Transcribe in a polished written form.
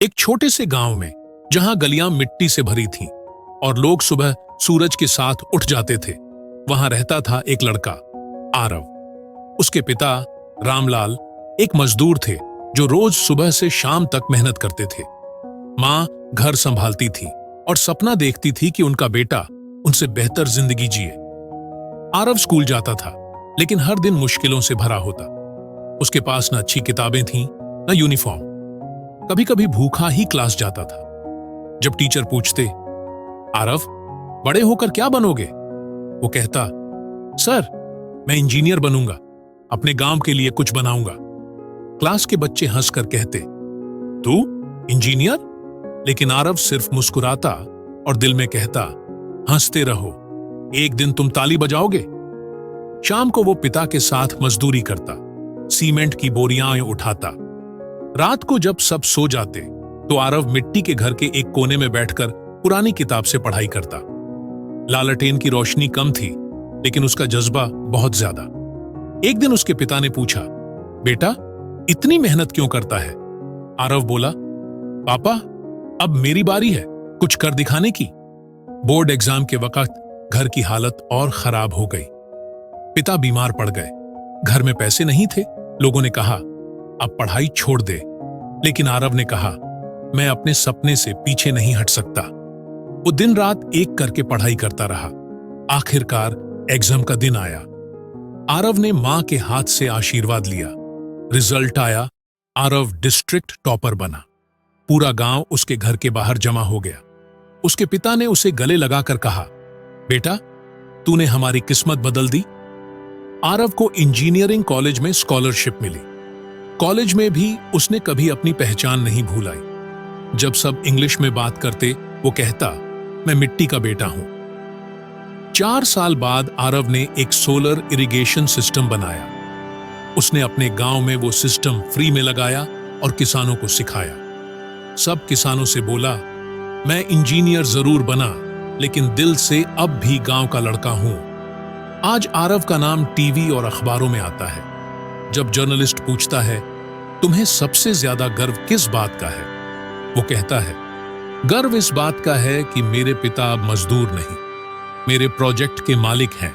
एक छोटे से गांव में, जहां गलियां मिट्टी से भरी थीं और लोग सुबह सूरज के साथ उठ जाते थे, वहां रहता था एक लड़का, आरव। उसके पिता रामलाल एक मजदूर थे जो रोज सुबह से शाम तक मेहनत करते थे। मां घर संभालती थी और सपना देखती थी कि उनका बेटा उनसे बेहतर जिंदगी जिए। आरव स्कूल जाता था, लेकिन हर दिन मुश्किलों से भरा होता। उसके पास न अच्छी किताबें थीं, न यूनिफॉर्म। कभी कभी भूखा ही क्लास जाता था। जब टीचर पूछते, आरव, बड़े होकर क्या बनोगे? वो कहता, सर, मैं इंजीनियर बनूंगा, अपने गांव के लिए कुछ बनाऊंगा। क्लास के बच्चे हंसकर कहते, तू इंजीनियर? लेकिन आरव सिर्फ मुस्कुराता और दिल में कहता, हंसते रहो, एक दिन तुम ताली बजाओगे। शाम को वो पिता के साथ मजदूरी करता, सीमेंट की बोरियां उठाता। रात को जब सब सो जाते तो आरव मिट्टी के घर के एक कोने में बैठकर पुरानी किताब से पढ़ाई करता। लालटेन की रोशनी कम थी, लेकिन उसका जज्बा बहुत ज्यादा। एक दिन उसके पिता ने पूछा, बेटा, इतनी मेहनत क्यों करता है? आरव बोला, पापा, अब मेरी बारी है कुछ कर दिखाने की। बोर्ड एग्जाम के वक्त घर की हालत और खराब हो गई। पिता बीमार पड़ गए, घर में पैसे नहीं थे। लोगों ने कहा, अब पढ़ाई छोड़ दे। लेकिन आरव ने कहा, मैं अपने सपने से पीछे नहीं हट सकता। वो दिन रात एक करके पढ़ाई करता रहा। आखिरकार एग्जाम का दिन आया। आरव ने मां के हाथ से आशीर्वाद लिया। रिजल्ट आया, आरव डिस्ट्रिक्ट टॉपर बना। पूरा गांव उसके घर के बाहर जमा हो गया। उसके पिता ने उसे गले लगाकर कहा, बेटा, तूने हमारी किस्मत बदल दी। आरव को इंजीनियरिंग कॉलेज में स्कॉलरशिप मिली। कॉलेज में भी उसने कभी अपनी पहचान नहीं भूलाई। जब सब इंग्लिश में बात करते, वो कहता, मैं मिट्टी का बेटा हूं। 4 साल बाद आरव ने एक सोलर इरिगेशन सिस्टम बनाया। उसने अपने गांव में वो सिस्टम फ्री में लगाया और किसानों को सिखाया। सब किसानों से बोला, मैं इंजीनियर जरूर बना, लेकिन दिल से अब भी गांव का लड़का हूं। आज आरव का नाम टीवी और अखबारों में आता है। जब जर्नलिस्ट पूछता है, तुम्हें सबसे ज्यादा गर्व किस बात का है? वो कहता है, गर्व इस बात का है कि मेरे पिता अब मजदूर नहीं, मेरे प्रोजेक्ट के मालिक हैं।